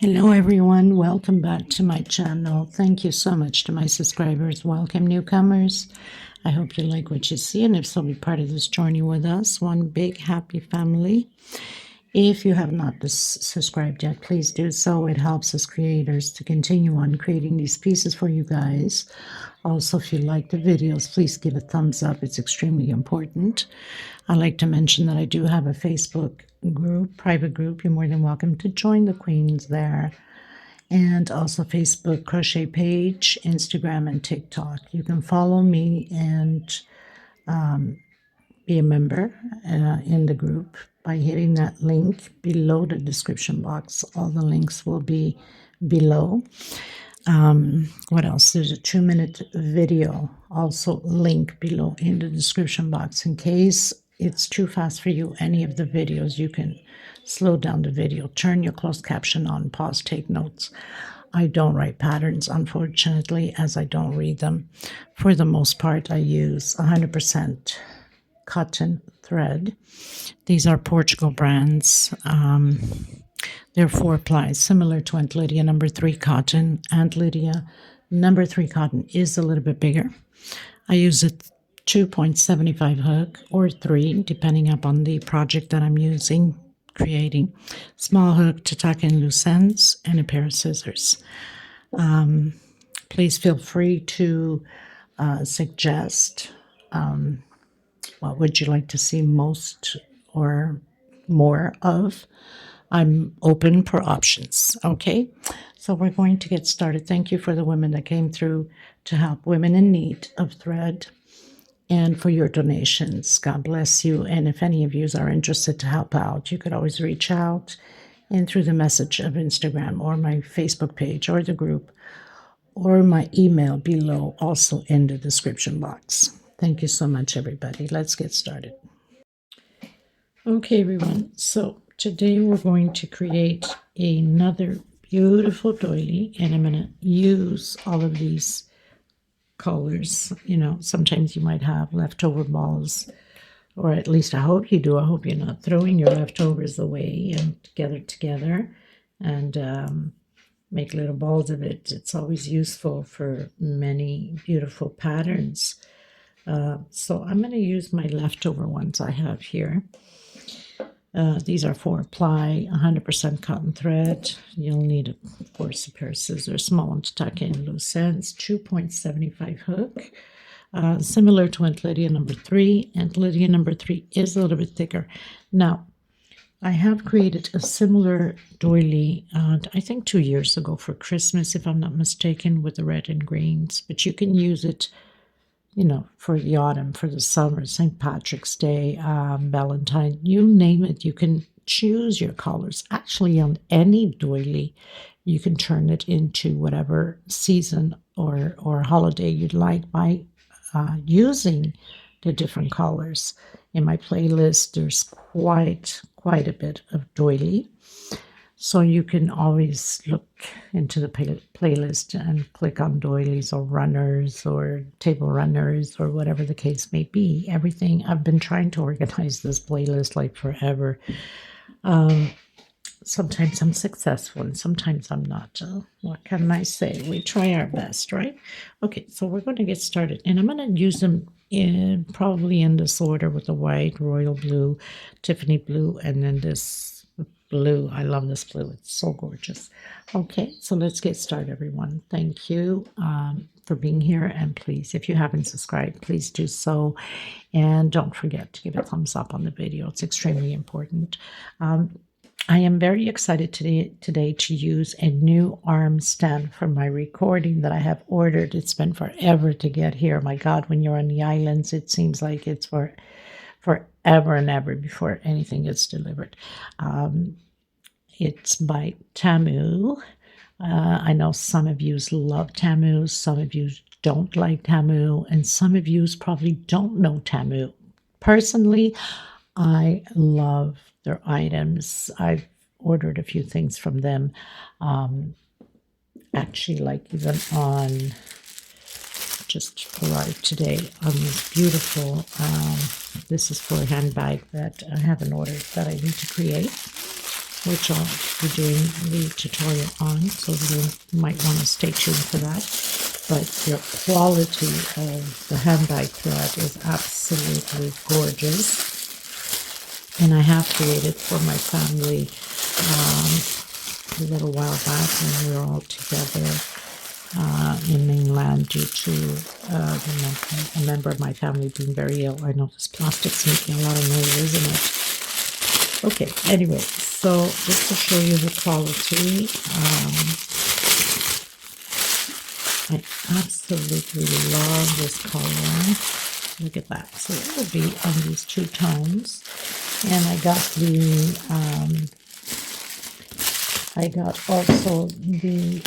Hello everyone, welcome back to my channel. Thank you so much to my subscribers. Welcome newcomers. I hope you like what you see, and if so, be part of this journey with us. One big happy family. If you have not subscribed yet, please do so. It helps us creators to continue on creating these pieces for you guys. Also, if you like the videos, please give a thumbs up. It's extremely important. I'd like to mention that I do have a Facebook group, private group. You're more than welcome to join the queens there. And also Facebook Crochet Page, Instagram, and TikTok. You can follow me and be a member in the group by hitting that link below the description box. All the links will be below. What else? There's a 2-minute video also link below in the description box. In case it's too fast for you, any of the videos, you can slow down the video, turn your closed caption on, pause, take notes. I don't write patterns, unfortunately, as I don't read them. For the most part, I use 100% cotton thread. These are Portugal brands. They're 4-ply, similar to Aunt Lydia number 3 cotton. Aunt Lydia number 3 cotton is a little bit bigger. I use a 2.75 hook or 3, depending upon the project that I'm creating. Small hook to tuck in loose ends and a pair of scissors. Please feel free to suggest what would you like to see most or more of. I'm open for options, okay? So we're going to get started. Thank you for the women that came through to help women in need of thread and for your donations. God bless you. And if any of you are interested to help out, you could always reach out and through the message of Instagram or my Facebook page or the group or my email below, also in the description box. Thank you so much, everybody. Let's get started. Okay, everyone. So today we're going to create another beautiful doily, and I'm going to use all of these colors. You know, sometimes you might have leftover balls, or at least I hope you do. I hope you're not throwing your leftovers away and gather together and make little balls of it. It's always useful for many beautiful patterns. So I'm going to use my leftover ones I have here. These are 4-ply, 100% cotton thread. You'll need, of course, a pair of scissors, small one to tuck in loose ends, 2.75 hook, similar to Aunt Lydia number 3. Aunt Lydia number 3 is a little bit thicker. Now, I have created a similar doily, I think 2 years ago for Christmas, if I'm not mistaken, with the red and greens, but you can use it, you know, for the autumn, for the summer, St. Patrick's Day, Valentine, you name it. You can choose your colors. Actually, on any doily, you can turn it into whatever season or holiday you'd like by using the different colors. In my playlist, there's quite a bit of doily. So you can always look into the playlist and click on doilies or runners or table runners or whatever the case may be. Everything. I've been trying to organize this playlist like forever. Sometimes I'm successful and sometimes I'm not. What can I say? We try our best, right? Okay, so we're going to get started. And I'm going to use them probably in this order with the white, royal blue, Tiffany blue, and then this blue. I love this blue. It's so gorgeous. Okay, so let's get started, everyone. Thank you for being here. And please, if you haven't subscribed, please do so. And don't forget to give a thumbs up on the video. It's extremely important. I am very excited today to use a new arm stand for my recording that I have ordered. It's been forever to get here. My God, when you're on the islands, it seems like it's forever and ever before anything gets delivered. It's by Tamu. I know some of you love Tamu, some of you don't like Tamu, and some of you probably don't know Tamu. Personally, I love their items. I've ordered a few things from them. Actually, like even on just arrived today on this beautiful, this is for a handbag that I have an order that I need to create. which I'll be doing the tutorial on, so you might want to stay tuned for that. But the quality of the handbag thread is absolutely gorgeous. And I have created for my family a little while back when we were all together in mainland due to a member of my family being very ill. I know this plastic's making a lot of noise, isn't it? Okay, anyway, so just to show you the quality, I absolutely love this color. Look at that. So it will be on these two tones. And I got also the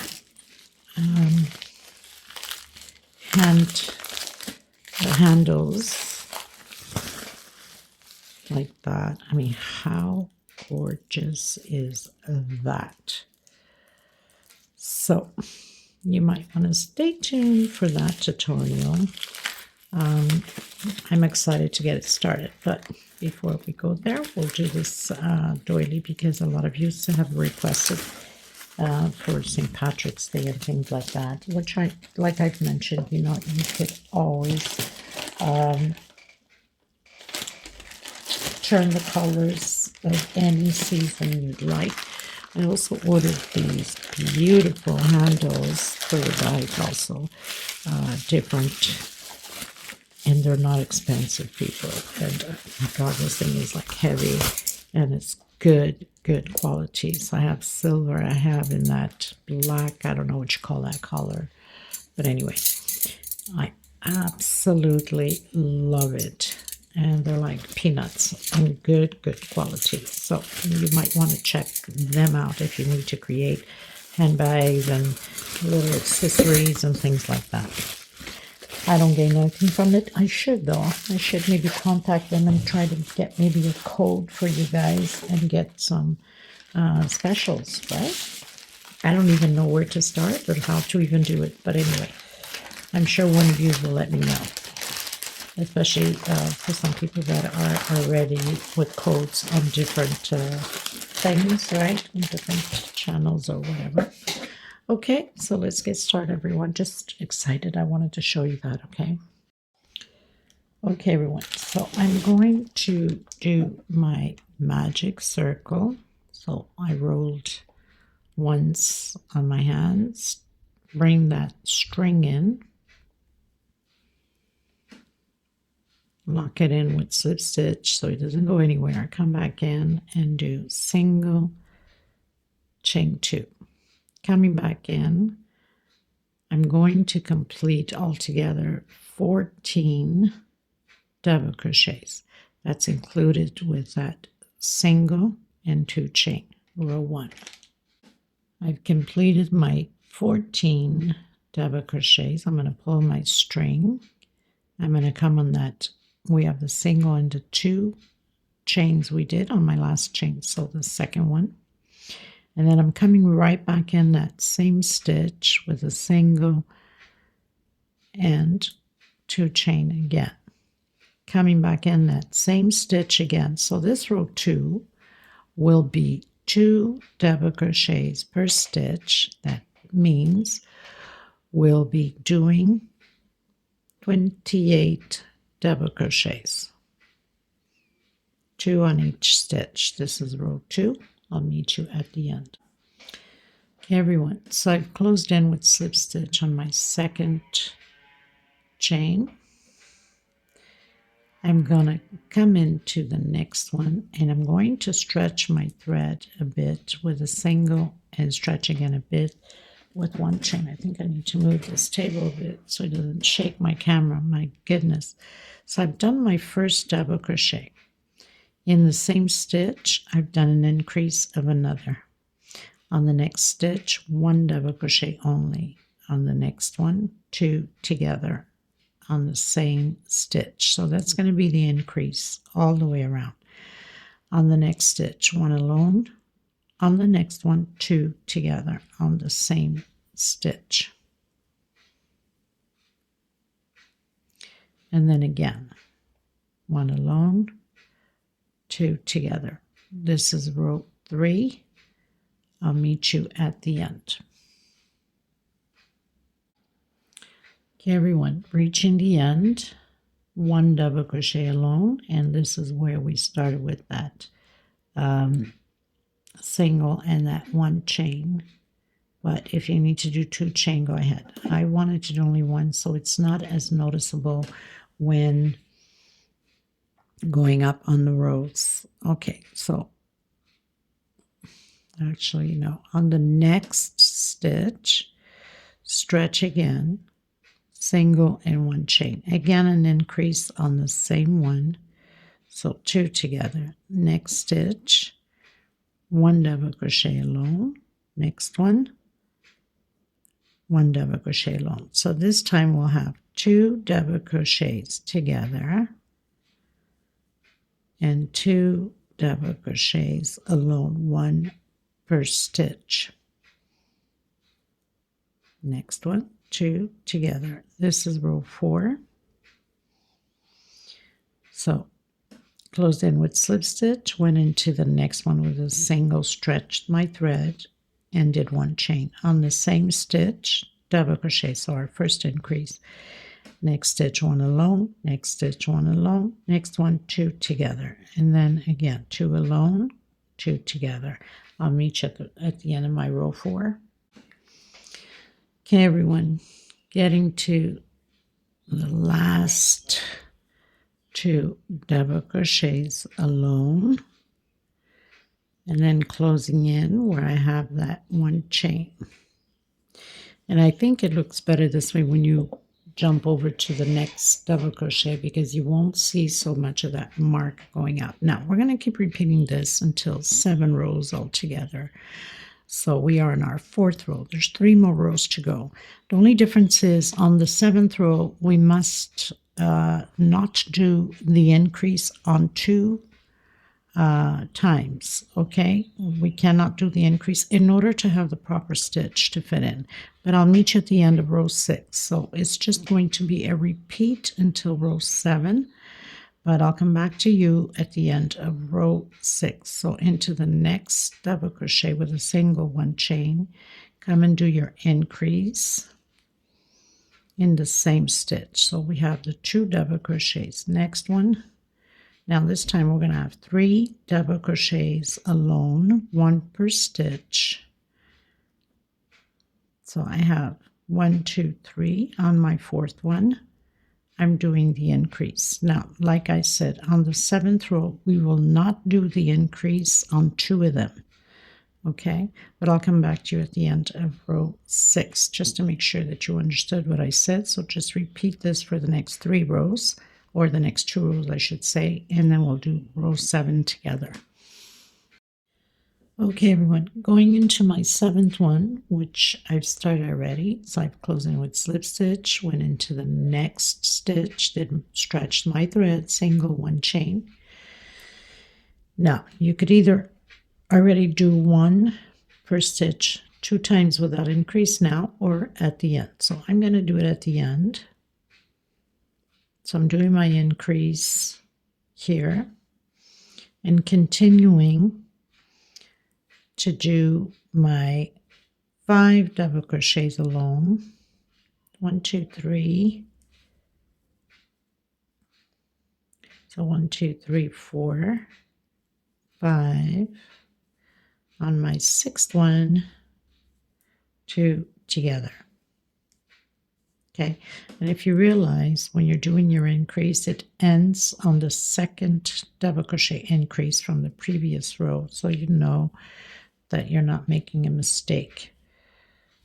handles like that. I mean, how gorgeous is that? So you might want to stay tuned for that tutorial. I'm excited to get it started, but before we go there, we'll do this doily, because a lot of you have requested for St. Patrick's Day and things like that, which like I've mentioned, you know, you could always turn the colors of any season you'd like. I also ordered these beautiful handles for the bag, also different, and they're not expensive, people. And my God, this thing is like heavy, and it's good quality. So I have silver, I have in that black, I don't know what you call that color, but anyway, I absolutely love it. And they're like peanuts and good quality. So you might want to check them out if you need to create handbags and little accessories and things like that. I don't gain anything from it. I should, though. I should maybe contact them and try to get maybe a code for you guys and get some specials, right? I don't even know where to start or how to even do it. But anyway, I'm sure one of you will let me know. Especially for some people that are already with codes on different things, right? On different channels or whatever. Okay, so let's get started, everyone. Just excited. I wanted to show you that, okay? Okay, everyone. So I'm going to do my magic circle. So I rolled once on my hands. Bring that string in. Lock it in with slip stitch so it doesn't go anywhere. Come back in and do single, chain 2. Coming back in, I'm going to complete altogether 14 double crochets. That's included with that single and 2 chain, row 1. I've completed my 14 double crochets. I'm going to pull my string. I'm going to come on that. We have the single and the 2 chains we did on my last chain, so the second one. And then I'm coming right back in that same stitch with a single and 2 chain again. Coming back in that same stitch again. So this row 2 will be 2 double crochets per stitch. That means we'll be doing 28 double crochets, 2 on each stitch. This is row 2. I'll meet you at the end. Okay, everyone, so I've closed in with slip stitch on my second chain. I'm going to come into the next one, and I'm going to stretch my thread a bit with a single and stretch again a bit with 1 chain. I think I need to move this table a bit so it doesn't shake my camera. My goodness. So I've done my first double crochet. In the same stitch, I've done an increase of another. On the next stitch, 1 double crochet only. On the next one, 2 together on the same stitch. So that's going to be the increase all the way around. On the next stitch, 1 alone. On the next one, 2 together on the same stitch. And then again, 1 alone, 2 together. This is row 3. I'll meet you at the end. Okay, everyone, reaching the end, 1 double crochet alone, and this is where we started with that single and that 1 chain. But if you need to do 2 chain, go ahead. I wanted to do only 1, so it's not as noticeable when going up on the rows. Okay, so actually, no, on the next stitch, stretch again, single and 1 chain. Again, an increase on the same one, so 2 together. Next stitch, 1 double crochet alone. Next one, 1 double crochet alone. So this time we'll have 2 double crochets together and 2 double crochets alone, 1 per stitch. Next one, 2 together. This is row 4. So closed in with slip stitch, went into the next one with a single, stretched my thread and did 1 chain. On the same stitch, double crochet, so our first increase. Next stitch, 1 alone, next stitch, 1 alone, next one, 2 together, and then again 2 alone, 2 together. I'll meet you at the end of my row 4. Okay, everyone, getting to the last 2 double crochets alone, and then closing in where I have that 1 chain. And I think it looks better this way when you jump over to the next double crochet, because you won't see so much of that mark going out. Now we're going to keep repeating this until 7 rows altogether. So we are in our 4th row. There's 3 more rows to go. The only difference is on the 7th row we must not do the increase on 2 times. Okay, we cannot do the increase in order to have the proper stitch to fit in. But I'll meet you at the end of row 6. So it's just going to be a repeat until row 7, but I'll come back to you at the end of row 6. So into the next double crochet with a single 1 chain, come and do your increase in the same stitch. So we have the 2 double crochets. Next one. Now this time we're going to have 3 double crochets alone, 1 per stitch. So I have 1, 2, 3 on my 4th one. I'm doing the increase. Now, like I said, on the 7th row, we will not do the increase on 2 of them. Okay, but I'll come back to you at the end of row 6 just to make sure that you understood what I said. So just repeat this for the next 3 rows, or the next 2 rows, I should say, and then we'll do row 7 together. Okay, everyone, going into my 7th one, which I've started already. So I've closed in with slip stitch, went into the next stitch, then stretched my thread, single 1 chain. Now, you could either already do 1 per stitch 2 times without increase now, or at the end. So I'm going to do it at the end. So I'm doing my increase here and continuing to do my 5 double crochets alone. 1, 2, 3. So 1, 2, 3, 4, 5. On my 6th one, 2 together. Okay, and if you realize when you're doing your increase, it ends on the 2nd double crochet increase from the previous row, so you know that you're not making a mistake.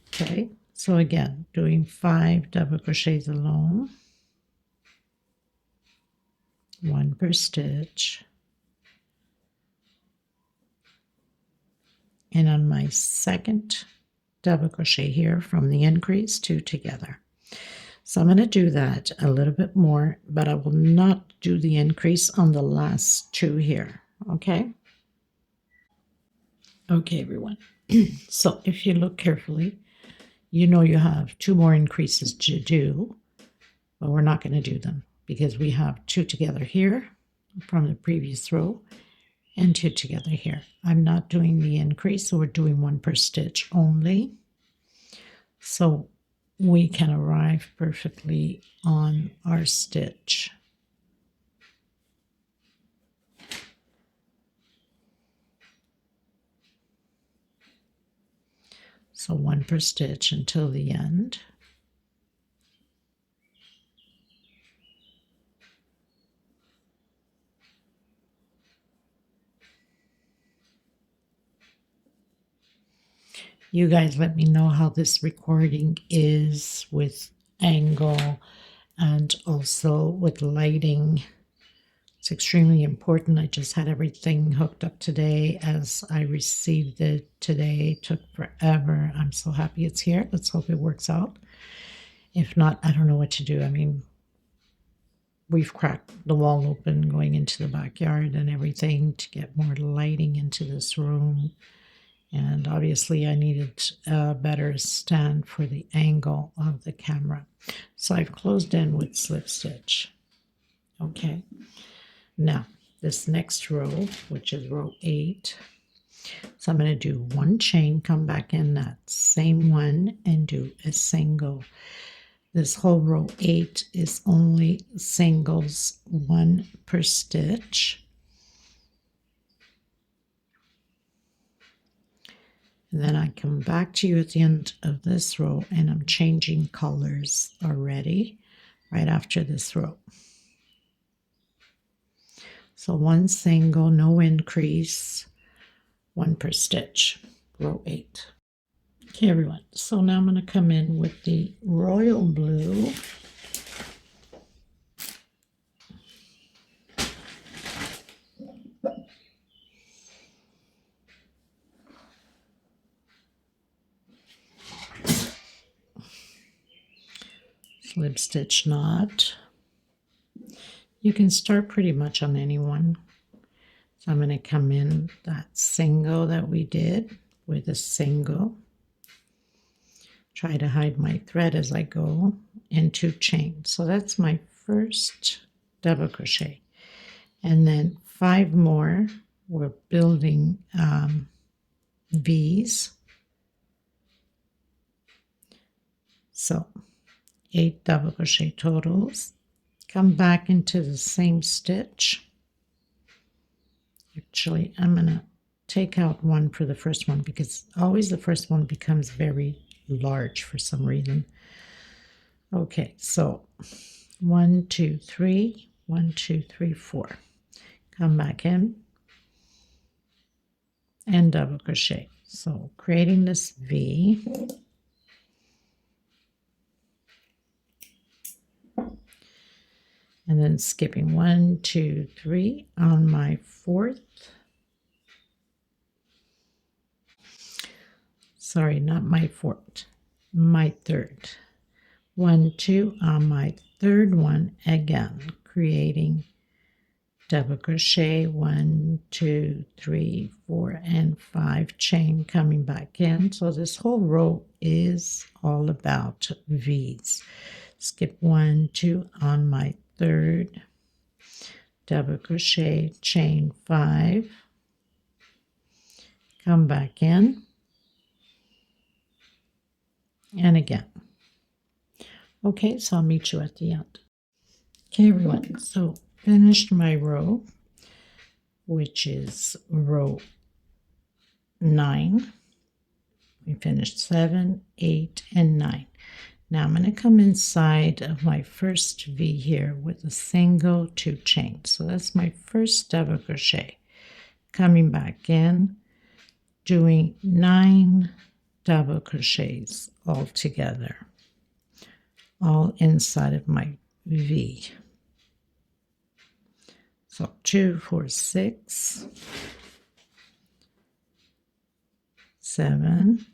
Okay, so again, doing 5 double crochets alone, 1 per stitch, and on my 2nd double crochet here from the increase, 2 together. So I'm going to do that a little bit more, but I will not do the increase on the last 2 here, okay? Okay, everyone. So if you look carefully, you know you have 2 more increases to do, but we're not going to do them because we have 2 together here from the previous row, and 2 together here. I'm not doing the increase, so we're doing 1 per stitch only, so we can arrive perfectly on our stitch. So 1 per stitch until the end. You guys let me know how this recording is with angle and also with lighting. It's extremely important. I just had everything hooked up today as I received it today. It took forever. I'm so happy it's here. Let's hope it works out. If not, I don't know what to do. I mean, we've cracked the wall open going into the backyard and everything to get more lighting into this room. And obviously I needed a better stand for the angle of the camera. So I've closed in with slip stitch. Okay. Now, this next row, which is row 8, so I'm going to do 1 chain, come back in that same one, and do a single. This whole row 8 is only singles, 1 per stitch. And then I come back to you at the end of this row, and I'm changing colors already right after this row. So 1 single, no increase, 1 per stitch, row 8. Okay, everyone, so now I'm going to come in with the royal blue. Slip stitch knot. You can start pretty much on any one. So I'm going to come in that single that we did with a single. Try to hide my thread as I go, and 2 chains. So that's my first double crochet. And then 5 more. We're building V's. So 8 double crochet totals. Come back into the same stitch. Actually, I'm going to take out 1 for the first one because always the first one becomes very large for some reason. Okay, so 1, 2, 3, 1, 2, 3, 4. Come back in and double crochet. So creating this V. And then skipping 1, 2, 3 on my 4th. Sorry, not my 4th, my 3rd. 1, 2 on my 3rd one again, creating double crochet, 1, 2, 3, 4, and 5 chain coming back in. So this whole row is all about V's. Skip 1, 2 on my 3rd, double crochet, chain 5, come back in, and again. Okay, so I'll meet you at the end. Okay, everyone, so finished my row, which is row 9. We finished 7, 8, and 9. Now I'm going to come inside of my first V here with a single 2 chains. So that's my first double crochet. Coming back in, doing 9 double crochets all together, all inside of my V. So 2, 4, 6, 7,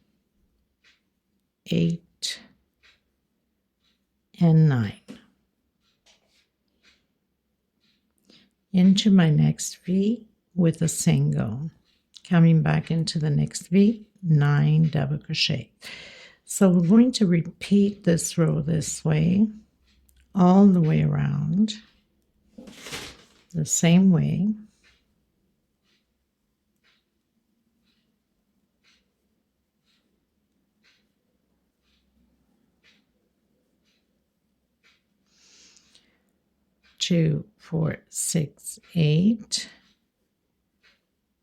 8, and 9. Into my next V with a single. Coming back into the next V, 9 double crochet. So we're going to repeat this row this way, all the way around, the same way. 2, 4, 6, 8,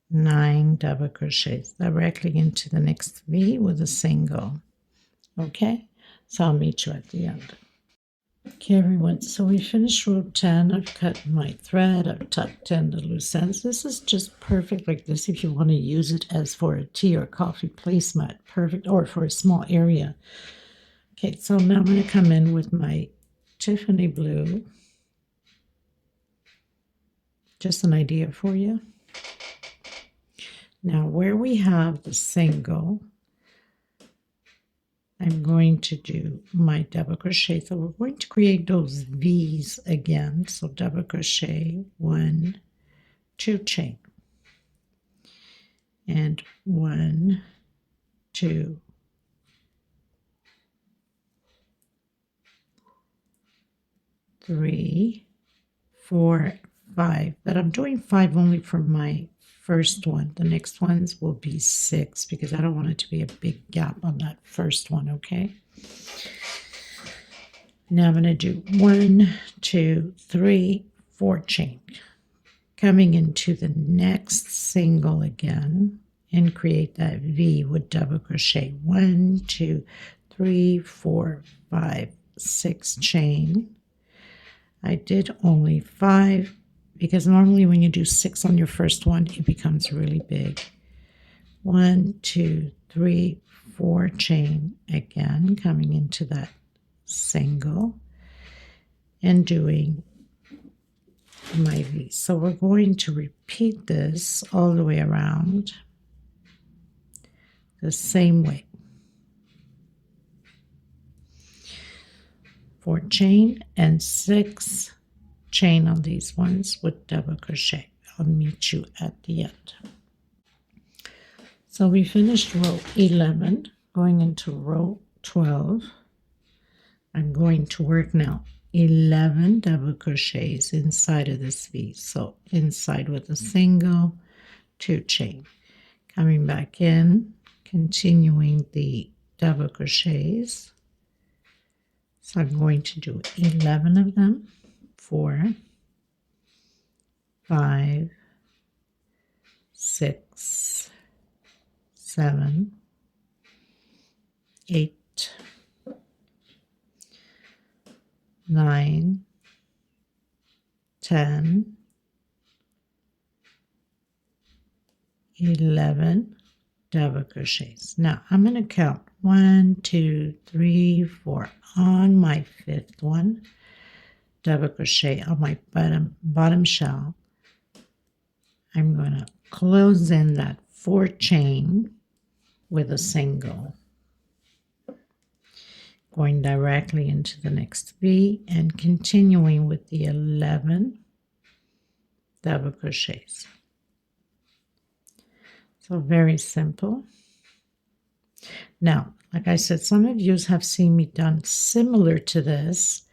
9 double crochets directly into the next V with a single. Okay, so I'll meet you at the end. Okay, everyone, so we finished row 10. I've cut my thread, I've tucked in the loose ends. This is just perfect like this if you want to use it as for a tea or coffee placemat. Perfect, or for a small area. Okay, so now I'm going to come in with my Tiffany blue. Just an idea for you. Now, where we have the single, I'm going to do my double crochet. So we're going to create those V's again. So double crochet, 1, 2 chain, and 1, 2, 3, 4, 5. But I'm doing 5 only for my first one. The next ones will be 6 because I don't want it to be a big gap on that first one, okay? Now I'm going to do 1, 2, 3, 4 chain. Coming into the next single again and create that V with double crochet. 1, 2, 3, 4, 5, 6 chain. I did only 5 because normally when you do 6 on your first one, it becomes really big. 1, 2, 3, 4 chain again, coming into that single and doing my V. So we're going to repeat this all the way around the same way. 4 chain and 6 chain on these ones with double crochet. I'll meet you at the end. So we finished row 11, going into row 12. I'm going to work now 11 double crochets inside of this V. So inside with a single, 2 chain. Coming back in, continuing the double crochets. So I'm going to do 11 of them. 4, 5, 6, 7, 8, 9, 10, 11 double crochets. Now I'm going to count 1, 2, 3, 4 on my 5th one. Double crochet on my bottom shell. I'm going to close in that 4 chain with a single, going directly into the next V and continuing with the 11 double crochets. So very simple. Now, like I said, some of you have seen me done similar to this,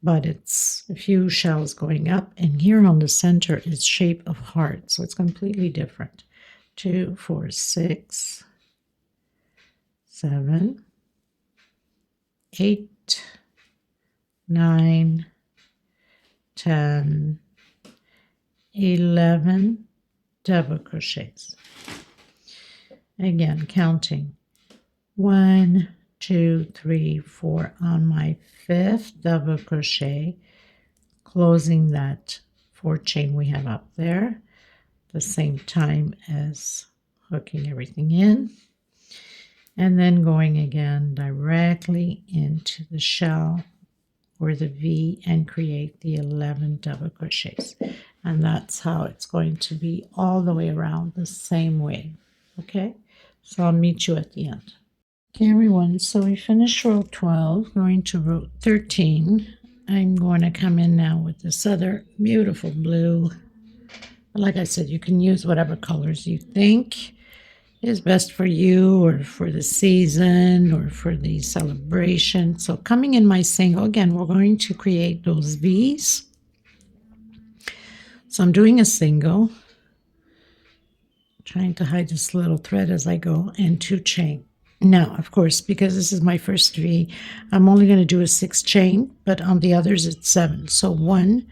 but it's a few shells going up, and here on the center is shape of heart, so it's completely different. 2, 4, 6, 7, 8, 9, 10, 11 double crochets. Again, counting 1, 2, 3, 4 on my 5th double crochet, closing that 4 chain we have up there, the same time as hooking everything in, and then going again directly into the shell or the V and create the 11 double crochets. And that's how it's going to be all the way around the same way. Okay, so I'll meet you at the end. Okay, everyone, so we finished row 12, going to row 13. I'm going to come in now with this other beautiful blue. Like I said, you can use whatever colors you think is best for you or for the season or for the celebration. So coming in my single, again, we're going to create those V's. So I'm doing a single, trying to hide this little thread as I go, and 2 chain. Now, of course, because this is my first V, I'm only going to do a 6 chain, but on the others it's 7. So 1,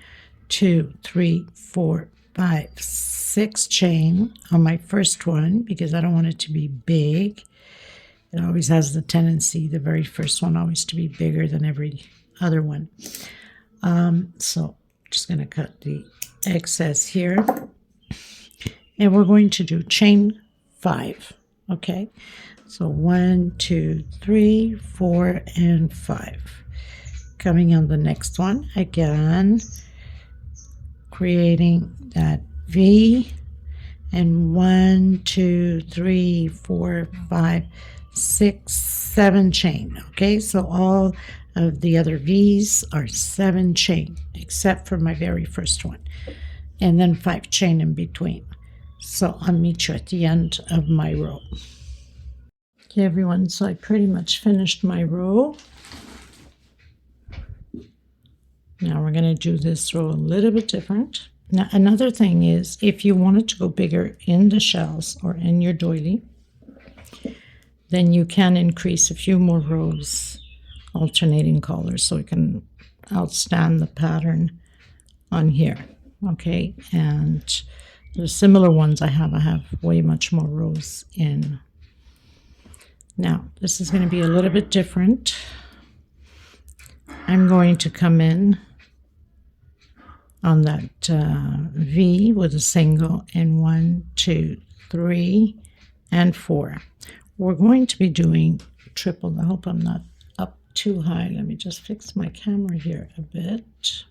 2, 3, 4, 5, 6 chain on my first one, because I don't want it to be big. It always has the tendency, the very first one always to be bigger than every other one. So just going to cut the excess here. And we're going to do chain 5. Okay. So 1, 2, 3, 4, and 5. Coming on the next one, again, creating that V, and 1, 2, 3, 4, 5, 6, 7 chain. Okay, so all of the other V's are 7 chain, except for my very first one, and then 5 chain in between. So I'll meet you at the end of my row. Okay, everyone, so I pretty much finished my row. Now we're going to do this row a little bit different. Now, another thing is, if you wanted to go bigger in the shells or in your doily, then you can increase a few more rows, alternating colors, so it can outstand the pattern on here. Okay, and the similar ones I have way much more rows in. Now, this is going to be a little bit different. I'm going to come in on that V with a single in 1, 2, 3, and 4. We're going to be doing triple. I hope I'm not up too high. Let me just fix my camera here a bit.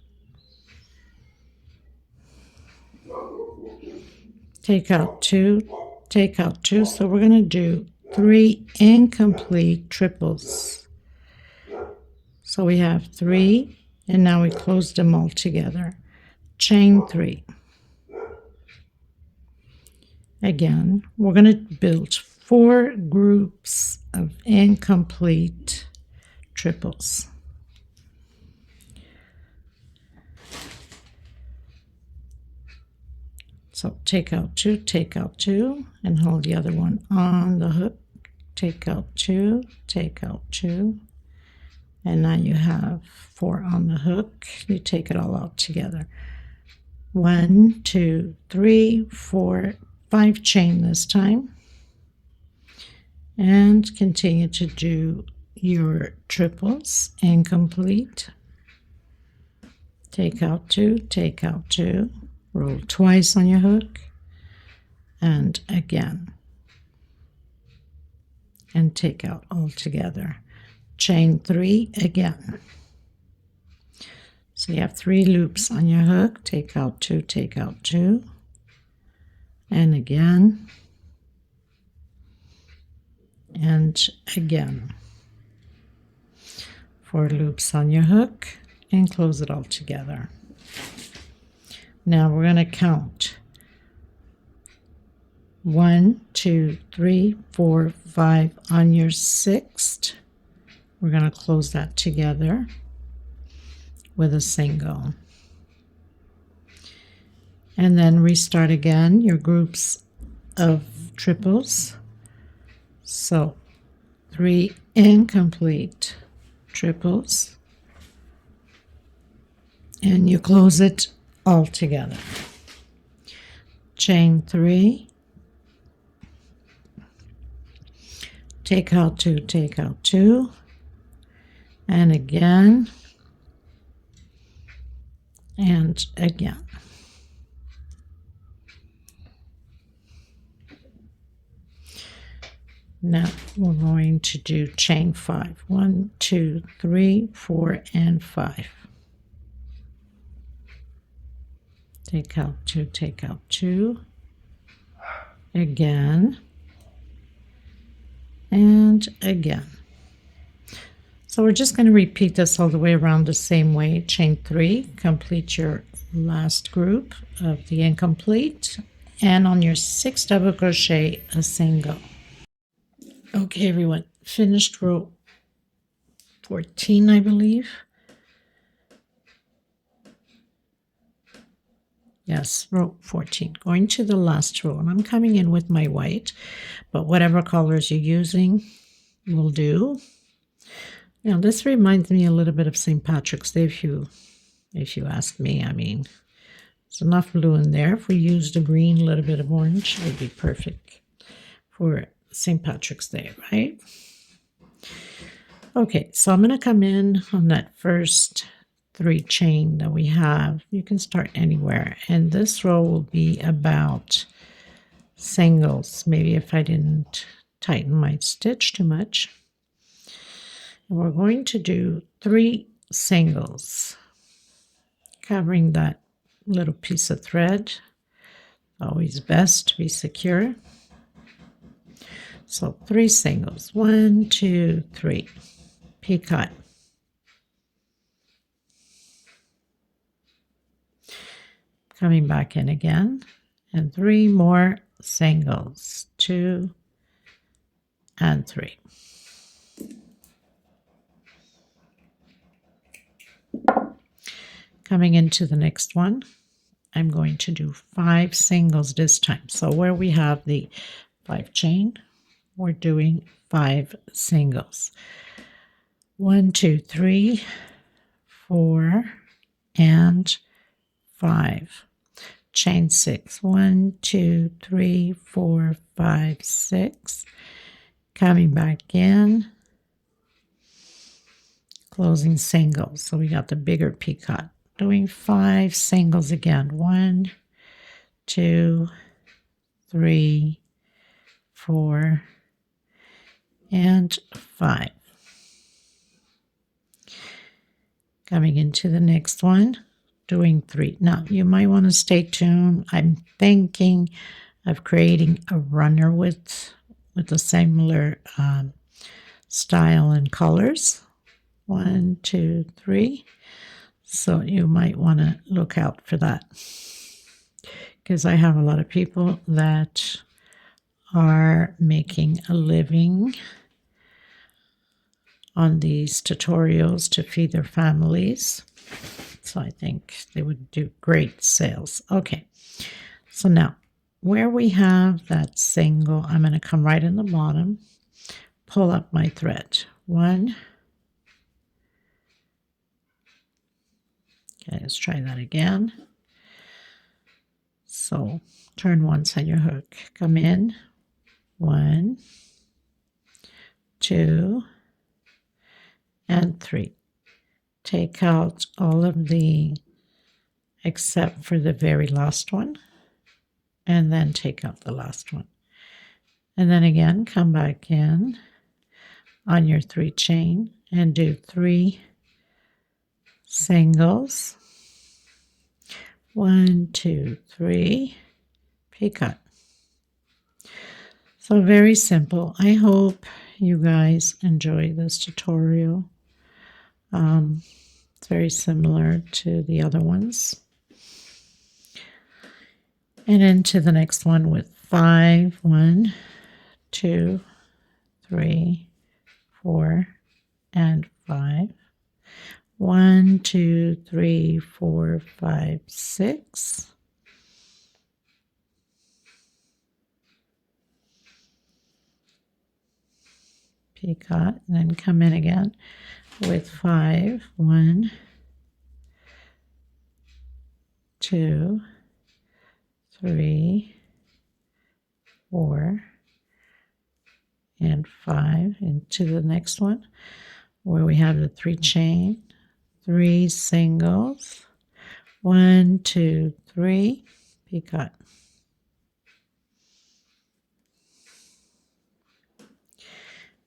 Take out 2, take out 2. So we're going to do 3 incomplete triples. So we have 3, and now we close them all together. Chain 3. Again, we're going to build 4 groups of incomplete triples. So take out 2, and hold the other one on the hook. Take out 2, take out 2, and now you have 4 on the hook. You take it all out together. 1, 2, 3, 4, 5 chain this time, and continue to do your triples incomplete. Take out 2, take out 2, roll twice on your hook, and again, and take out all together. Chain 3 again. So you have 3 loops on your hook. Take out 2, take out 2, and again, and again. 4 loops on your hook, and close it all together. Now we're going to count 1, 2, 3, 4, 5 on your 6th. We're going to close that together with a single, and then restart again your groups of triples. So 3 incomplete triples, and you close it all together. Chain 3, take out 2, take out 2, and again, and again. Now we're going to do chain 5. 1, 2, 3, 4, and 5. Take out 2, take out 2, again, and again. So we're just going to repeat this all the way around the same way. Chain 3, complete your last group of the incomplete, and on your 6th double crochet, a single. Okay, everyone, finished row 14, I believe. Yes, row 14. Going to the last row, and I'm coming in with my white, but whatever colors you're using, will do. Now this reminds me a little bit of St. Patrick's Day if you ask me. I mean, there's enough blue in there. If we used a green, a little bit of orange, it would be perfect for St. Patrick's Day, right? Okay, so I'm going to come in on that first 3 chain that we have. You can start anywhere, and this row will be about singles. Maybe if I didn't tighten my stitch too much. And we're going to do 3 singles, covering that little piece of thread. Always best to be secure. So 3 singles, 1, 2, 3, picot. Coming back in again, and 3 more singles, 2 and 3. Coming into the next one, I'm going to do 5 singles this time. So where we have the 5 chain, we're doing 5 singles. 1, 2, 3, 4, and 5. Chain 6. 1, 2, 3, 4, 5, 6. Coming back in, closing singles. So we got the bigger picot. Doing 5 singles again. 1, 2, 3, 4, and 5. Coming into the next one, doing 3. Now, you might want to stay tuned. I'm thinking of creating a runner with a similar style and colors. 1, 2, 3. So you might want to look out for that, because I have a lot of people that are making a living on these tutorials to feed their families. So I think they would do great sales. Okay, so now where we have that single, I'm going to come right in the bottom, pull up my thread. 1. Okay, let's try that again. So turn once on your hook, come in, 1, 2, and 3. Take out all of the, except for the very last one, and then take out the last one. And then again, come back in on your 3 chain and do 3 singles. 1, 2, 3, picot. So very simple. I hope you guys enjoy this tutorial. It's very similar to the other ones. And into the next one with 5. 1, 2, 3, 4, and 5. 1, 2, 3, 4, 5, 6. Picot, and then come in again with 5. 1, 2, 3, 4, and 5. Into the next one where we have the 3 chain, 3 singles, 1, 2, 3, picot.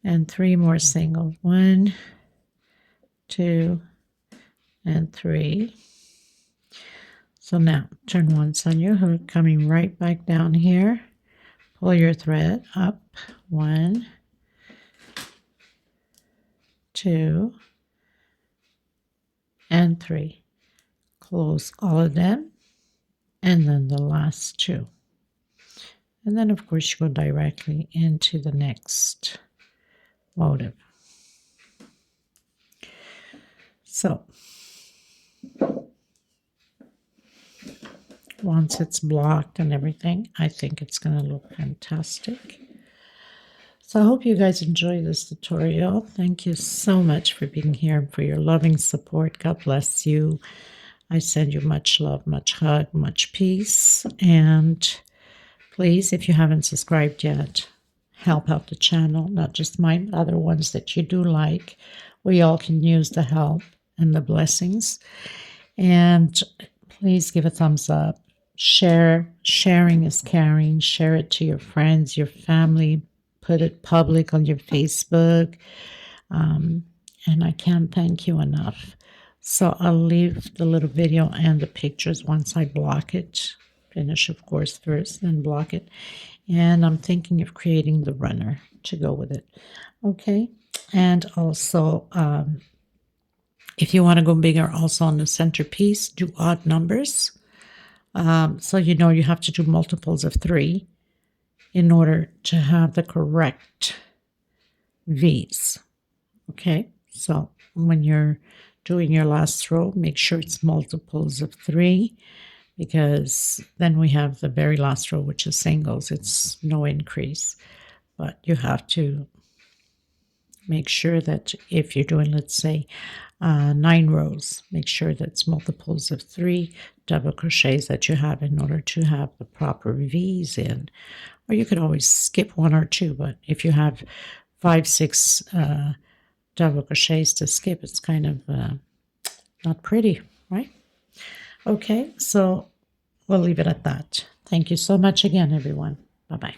And 3 more singles, 1, 2, and 3. So now turn once on your hook, coming right back down here, pull your thread up, 1, 2, and 3. Close all of them, and then the last 2. And then of course you go directly into the next motive. So once it's blocked and everything, I think it's going to look fantastic. So I hope you guys enjoy this tutorial. Thank you so much for being here and for your loving support. God bless you. I send you much love, much hug, much peace. And please, if you haven't subscribed yet, help out the channel, not just mine, other ones that you do like. We all can use the help and the blessings. And please give a thumbs up. Sharing is caring. Share it to your friends, your family. Put it public on your Facebook. And I can't thank you enough. So I'll leave the little video and the pictures once I block it. Finish, of course, first, then block it. And I'm thinking of creating the runner to go with it. Okay. And also, if you want to go bigger, also on the centerpiece, do odd numbers. So you know you have to do multiples of 3 in order to have the correct V's. Okay, so when you're doing your last row, make sure it's multiples of 3, because then we have the very last row, which is singles. It's no increase, but you have to make sure that if you're doing, let's say, 9 rows, make sure that's multiples of 3 double crochets that you have in order to have the proper V's in. Or you could always skip 1 or 2, but if you have 5, 6 double crochets to skip, it's kind of not pretty, right? Okay, so we'll leave it at that. Thank you so much again, everyone. Bye-bye.